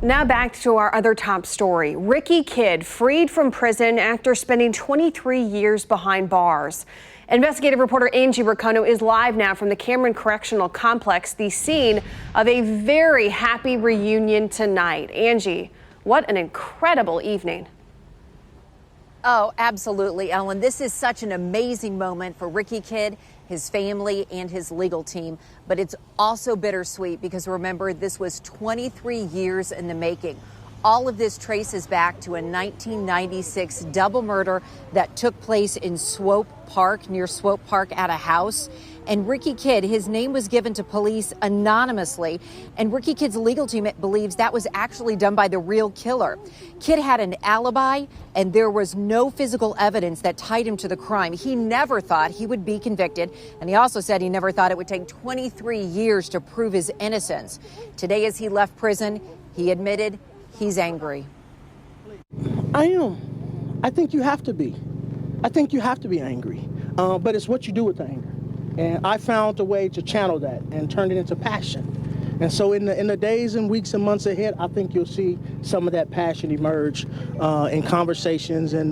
Now back to our other top story. Ricky Kidd freed from prison after spending 23 years behind bars. Investigative reporter Angie RICONO is live now from the Cameron Correctional Complex, the scene of a very happy reunion tonight. Angie, what an incredible evening. Oh, absolutely, Ellen. This is such an amazing moment for Ricky Kidd, his family, and his legal team. But it's also bittersweet because, remember, this was 23 years in the making. All of this traces back to a 1996 double murder that took place in Swope Park, near Swope Park, at a house. And Ricky Kidd, his name was given to police anonymously. And Ricky Kidd's legal team believes that was actually done by the real killer. Kidd had an alibi, and there was no physical evidence that tied him to the crime. He never thought he would be convicted. And he also said he never thought it would take 23 years to prove his innocence. Today, as he left prison, he admitted he's angry. I am. I think you have to be. I think you have to be angry. But it's what you do with the anger. And I found a way to channel that and turn it into passion. And so in the days and weeks and months ahead, I think you'll see some of that passion emerge in conversations and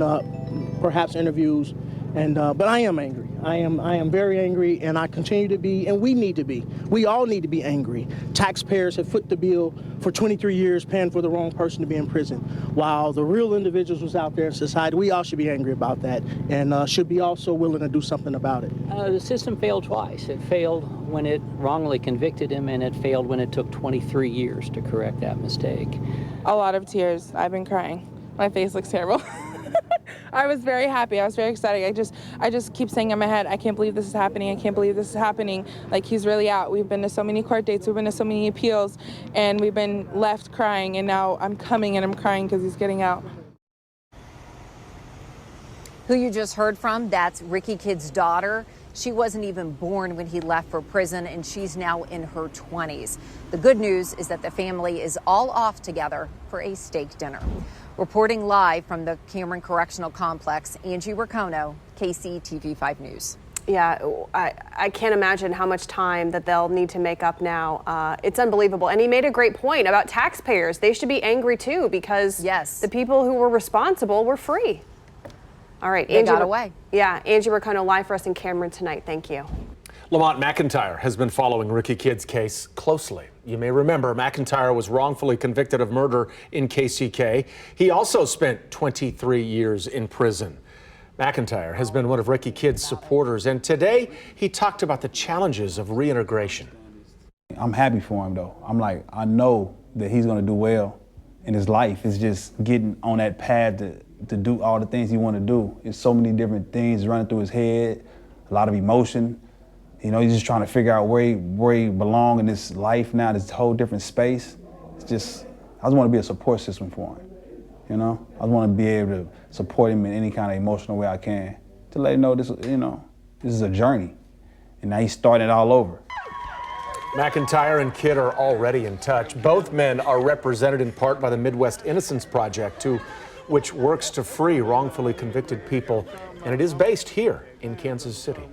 perhaps interviews. But I am angry. I am very angry, and I continue to be, and we need to be. We all need to be angry. Taxpayers have foot the bill for 23 years paying for the wrong person to be in prison. While the real individuals was out there in society, we all should be angry about that and should be also willing to do something about it. The system failed twice. It failed when it wrongly convicted him, and it failed when it took 23 years to correct that mistake. A lot of tears. I've been crying. My face looks terrible. I was very happy. I was very excited. I just keep saying in my head, I can't believe this is happening. I can't believe this is happening. Like, he's really out. We've been to so many court dates. We've been to so many appeals, and we've been left crying. And now I'm coming and I'm crying because he's getting out. Who you just heard from, that's Ricky Kidd's daughter. She wasn't even born when he left for prison, and she's now in her 20s. The good news is that the family is all off together for a steak dinner. Reporting live from the Cameron Correctional Complex, Angie RICONO, KCTV5 News. Yeah, I can't imagine how much time that they'll need to make up now. It's unbelievable. And he made a great point about taxpayers. They should be angry too, because yes, the people who were responsible were free. All right, Angie got away. Yeah, Angie RICONO live for us in Cameron tonight. Thank you. Lamont McIntyre has been following Ricky Kidd's case closely. You may remember McIntyre was wrongfully convicted of murder in KCK. He also spent 23 years in prison. McIntyre has been one of Ricky Kidd's supporters, and today he talked about the challenges of reintegration. I'm happy for him, though. I know that he's going to do well in his life. It's just getting on that path to do all the things he want to do. There's so many different things running through his head, a lot of emotion. You know, he's just trying to figure out where he belongs in this life now, this whole different space. It's just, I just want to be a support system for him, you know? I just want to be able to support him in any kind of emotional way I can to let him know this, you know, this is a journey, and now he's starting it all over. McIntyre and Kidd are already in touch. Both men are represented in part by the Midwest Innocence Project, which works to free wrongfully convicted people, and it is based here in Kansas City.